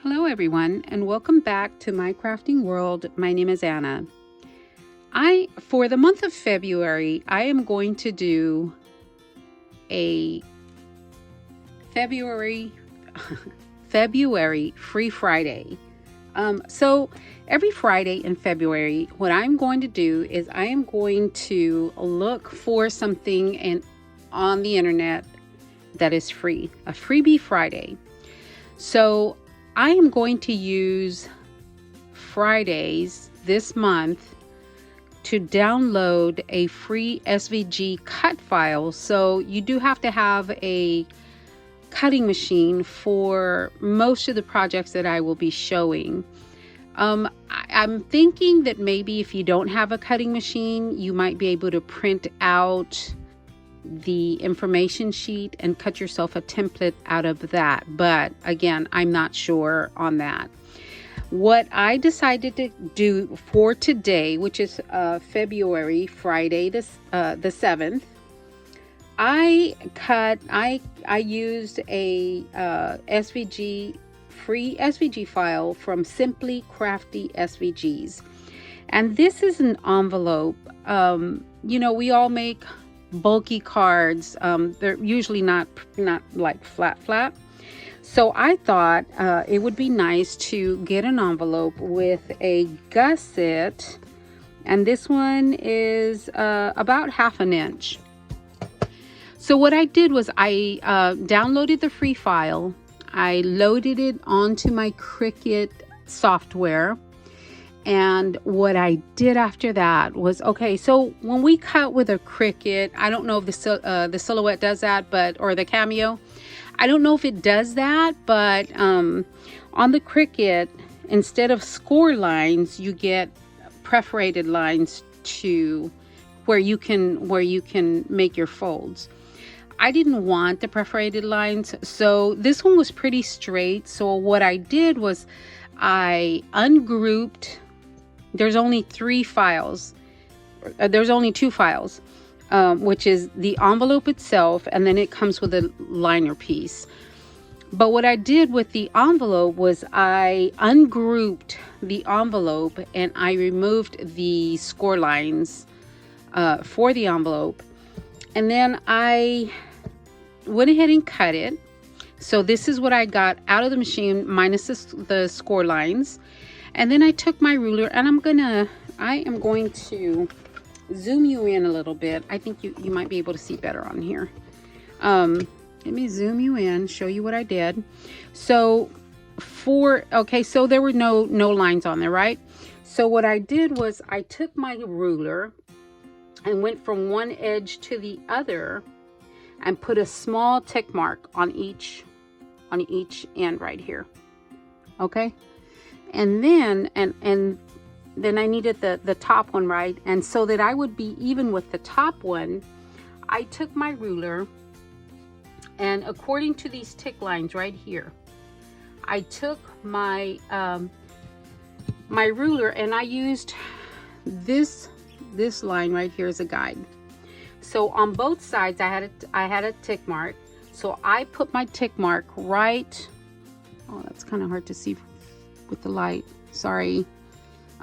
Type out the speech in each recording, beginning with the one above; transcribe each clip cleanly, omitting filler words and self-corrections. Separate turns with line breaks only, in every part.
Hello everyone, and welcome back to my crafting world. My name is Anna. For the month of February, I am going to do a February Free Friday. So every Friday in February, what I'm going to do is I am going to look for something on the internet that is free, a freebie Friday. So I am going to use Fridays this month to download a free SVG cut file. So you do have to have a cutting machine for most of the projects that I will be showing. I'm thinking that maybe if you don't have a cutting machine, you might be able to print out the information sheet and cut yourself a template out of that. But again, I'm not sure on that. What I decided to do for today, which is February Friday, the 7th, I used a free SVG file from Simply Crafty SVGS. And this is an envelope. We all make bulky cards. They're usually not like flat. So I thought it would be nice to get an envelope with a gusset, and this one is about 1/2 inch. So what I did was I downloaded the free file. I loaded it onto my Cricut software. And what I did after that was, okay, so when we cut with a Cricut, I don't know if the Silhouette does that, or the Cameo. I don't know if it does that, but on the Cricut, instead of score lines, you get perforated lines to where you can make your folds. I didn't want the perforated lines, so this one was pretty straight. So what I did was I ungrouped. There's only 3 files. There's only 2 files, which is the envelope itself, and then it comes with a liner piece. But what I did with the envelope was I ungrouped the envelope and I removed the score lines for the envelope. And then I went ahead and cut it. So this is what I got out of the machine minus the score lines. And then I took my ruler, and I am going to zoom you in a little bit. I think you might be able to see better on here. Let me zoom you in, show you what I did. So so there were no lines on there, right? So what I did was I took my ruler and went from one edge to the other and put a small tick mark on each end right here. Okay? And then then I needed the top one, right? And so that I would be even with the top one, I took my ruler, and according to these tick lines right here, I took my my ruler and I used this line right here as a guide. So on both sides I had a tick mark. So I put my tick mark right. Oh, that's kind of hard to see with the light, sorry.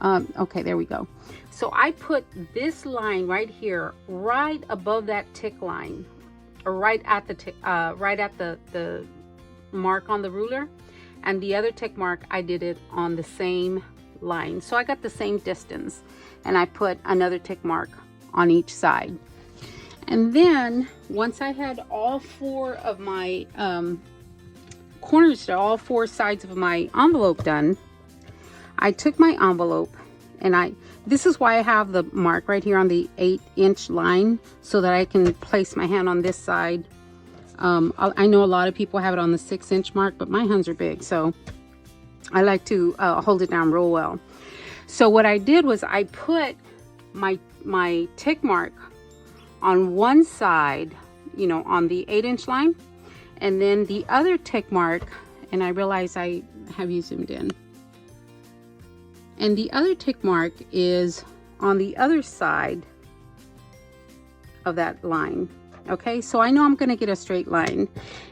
Okay, there we go. So I put this line right here, right above that tick line, or right at the mark on the ruler, and the other tick mark I did it on the same line. So I got the same distance, and I put another tick mark on each side. And then once I had all 4 of my corners to all 4 sides of my envelope done, I took my envelope, and this is why I have the mark right here on the 8-inch line, so that I can place my hand on this side. I know a lot of people have it on the 6-inch mark, but my hands are big, so I like to hold it down real well. So what I did was I put my tick mark on one side, on the 8-inch line, and then the other tick mark, and I realize I have you zoomed in, and the other tick mark is on the other side of that line. Okay, so I know I'm going to get a straight line.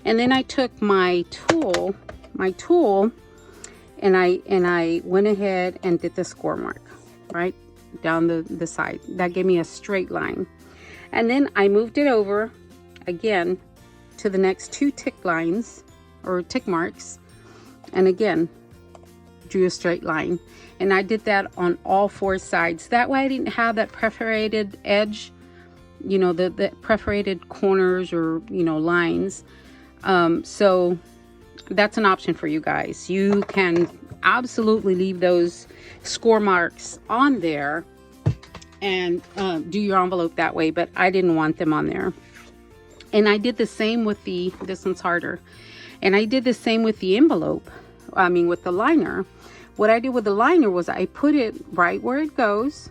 And then I took my tool and I went ahead and did the score mark right down the side. That gave me a straight line. And then I moved it over again to the next 2 tick lines or tick marks, and again drew a straight line. And I did that on all 4 sides. That way I didn't have that perforated edge, you know, the perforated corners or, you know, lines. So that's an option for you guys. You can absolutely leave those score marks on there and do your envelope that way, but I didn't want them on there. And I did the same with this one's harder. And I did the same with the envelope, I mean with the liner. What I did with the liner was I put it right where it goes,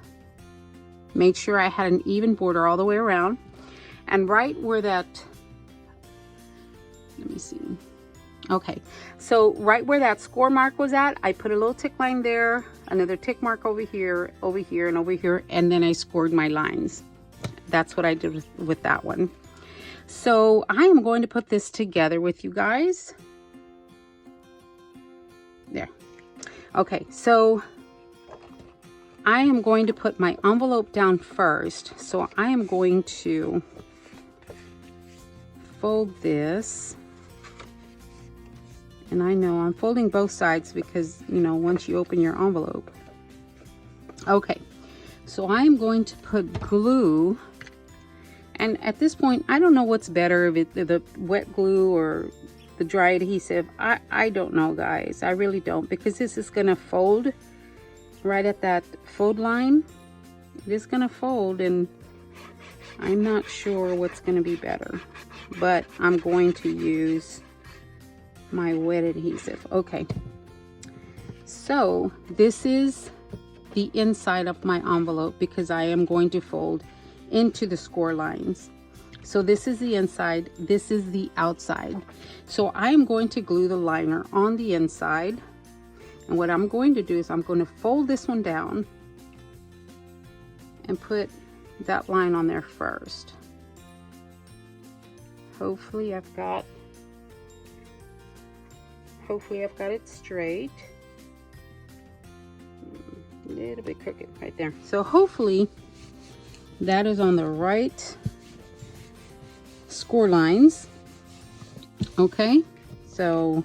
made sure I had an even border all the way around, and right where that, let me see. Okay, so right where that score mark was at, I put a little tick line there, another tick mark over here, and over here, and then I scored my lines. That's what I did with that one. So I am going to put this together with you guys. There. Okay, so I am going to put my envelope down first. So I am going to fold this. And I know I'm folding both sides because, you know, once you open your envelope. Okay, so I'm going to put glue. And at this point, I don't know what's better, if it's the wet glue or the dry adhesive. I don't know, guys. I really don't, because this is going to fold right at that fold line. It is going to fold, and I'm not sure what's going to be better. But I'm going to use my wet adhesive. Okay, so this is the inside of my envelope because I am going to fold into the score lines. So this is the inside, this is the outside. So I am going to glue the liner on the inside, and what I'm going to do is I'm going to fold this one down and put that line on there first. Hopefully I've got it straight. A little bit crooked right there. So hopefully that is on the right score lines. Okay, so,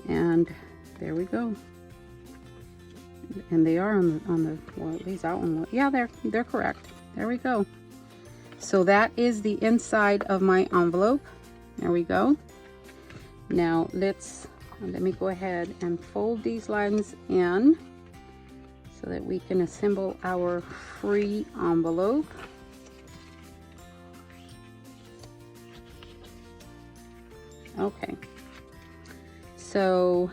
and there we go. And they are on the well, at least that one, yeah, they're correct. There we go. So that is the inside of my envelope. There we go. Now let me go ahead and fold these lines in so that we can assemble our free envelope. Okay, so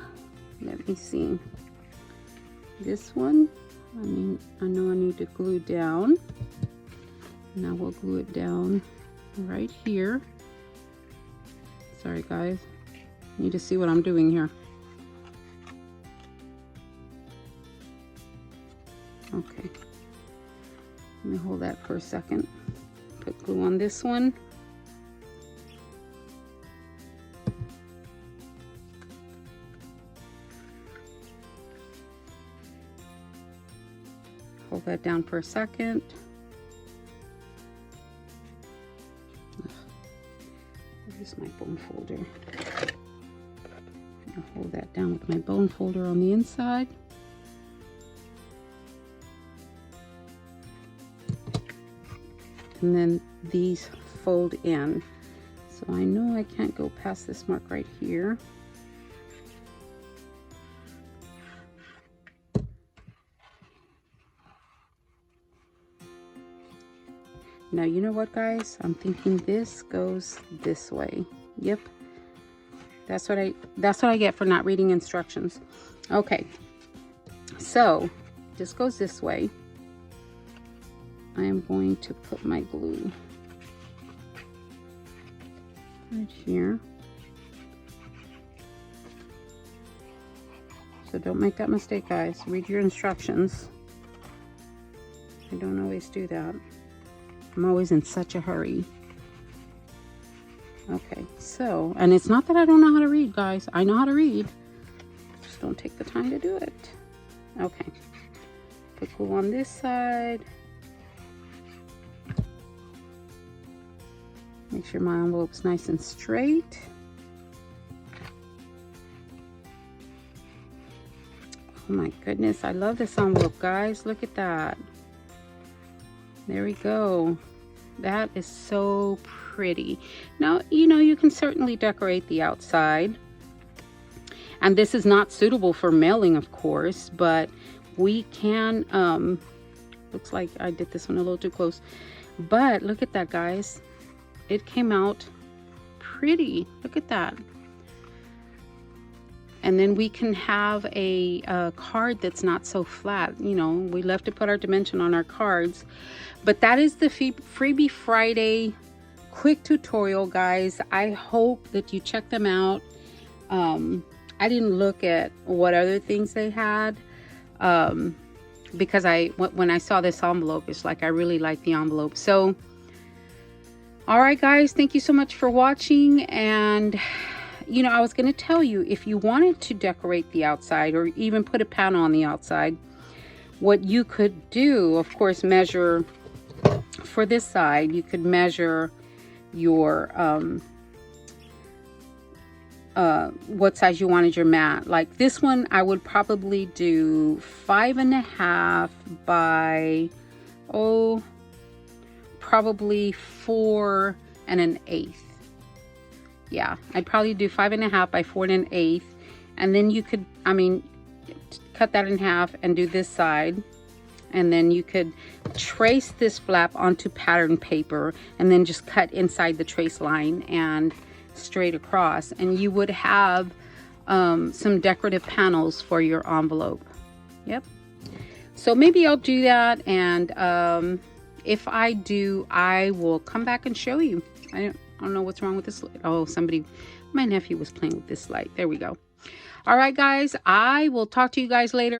let me see. This one, I know I need to glue down. Now we'll glue it down right here. Sorry guys, you need to see what I'm doing here. Okay, let me hold that for a second. Put glue on this one. Hold that down for a second. Where's my bone folder? I'll hold that down with my bone folder on the inside. And then these fold in. So I know I can't go past this mark right here. Now, you know what, guys? I'm thinking this goes this way. Yep. That's what I get for not reading instructions. Okay. So, this goes this way. I am going to put my glue right here. So don't make that mistake, guys. Read your instructions. I don't always do that. I'm always in such a hurry. Okay, so, and it's not that I don't know how to read, guys. I know how to read. just don't take the time to do it. Okay, put glue on this side. Make sure my envelope's nice and straight. Oh my goodness, I love this envelope, guys. Look at that. There we go. That is so pretty. Now, you know, you can certainly decorate the outside. And this is not suitable for mailing, of course, but we can, looks like I did this one a little too close. But look at that, guys. It came out pretty. Look at that. And then we can have a card that's not so flat. You know, we love to put our dimension on our cards. But that is the Freebie Friday quick tutorial, guys. I hope that you check them out. I didn't look at what other things they had because when I saw this envelope, it's like I really like the envelope. So, all right, guys, thank you so much for watching. And you know, I was going to tell you, if you wanted to decorate the outside or even put a panel on the outside, what you could do, of course, measure for this side. You could measure your what size you wanted your mat. Like this one, I would probably do 5.5 by probably 4 1/8. Yeah, I'd probably do 5.5 by 4 1/8, and then you could, I mean, cut that in half and do this side, and then you could trace this flap onto pattern paper and then just cut inside the trace line and straight across, and you would have some decorative panels for your envelope. Yep. So maybe I'll do that, and if I do, I will come back and show you. I don't know what's wrong with this. Oh, my nephew was playing with this light. There we go. All right, guys, I will talk to you guys later.